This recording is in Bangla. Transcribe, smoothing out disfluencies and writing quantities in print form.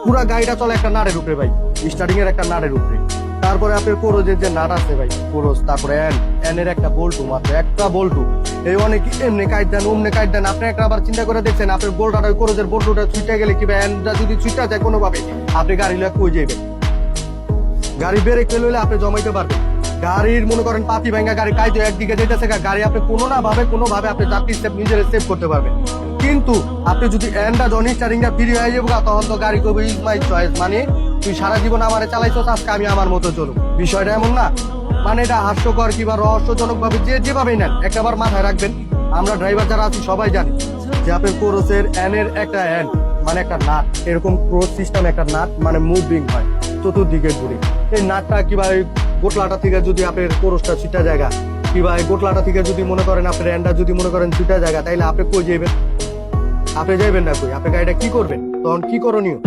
পুরা গাড়িটা চলে একটা নাড়ের উপরে ভাই, স্টার্টিং এর একটা নাড়ের উপরে। তারপরে আপনার কোরজের যে নাট আছে ভাই, কোরজ, তারপরে এনের একটা বল্টু, মাত্র একটা বল্টু। এই অনেক এমনি কাইট দেন, অমনি কাইট দেন। আপনি একটা আবার চিন্তা করে দেখছেন আপনার বোল্টটা, কোরজের বল্টুটা ছুটে গেলে কিংবা এনটা যদি ছুটে যায় কোনোভাবে, আপনি গাড়ি লয়ে কই যাবেন? গাড়ি ব্রেক ফেল হইলে আপনি জমাইতে পারবেন। গাড়ির মনে করেন পাতি ভাঙ্গা গাড়ি কাইতে একদিকে যেতেছে, গাড়ি আপনি কোনোভাবে আপনি যাত্রী সেভ নিজের সেভ করতে পারবেন। কিন্তু আপনি যদি এন্ডা জনি স্টারিংটা ফ্রি হয়ে যাবো, তখন তো গাড়ি কবি ইজ মাই চয়েস, মানে তুই সারা জীবন আমারে চালাইছো, আজকে আমি আমার মতো চলুক। বিষয়টা এমন না, মানে এটা হাস্যকর কিংবা রহস্যজনক ভাবে যেভাবেই নেন, একটাবার মাথায় রাখবেন, আমরা ড্রাইভার যারা আছি সবাই জানি যে আপনার কোরসের এনের একটা এন্ড মানে একটা নাট, এরকম ক্রস সিস্টেম একটা নাট মানে মুভিং হয় চতুর্দিকে ঘুরে। এই নাটটা কিংবা এই গোটলাটা থেকে যদি আপনার কোরসটা ছিটা জায়গা, কিংবা এই গোটলাটা থেকে যদি মনে করেন আপনার এন্ডা যদি মনে করেন ছিটা জায়গা, তাইলে আপনি কই যাইবেন? আপনি যাইবেন না কই? আপনি গাড়িটা কি করবেন? তখন কি করণীয়?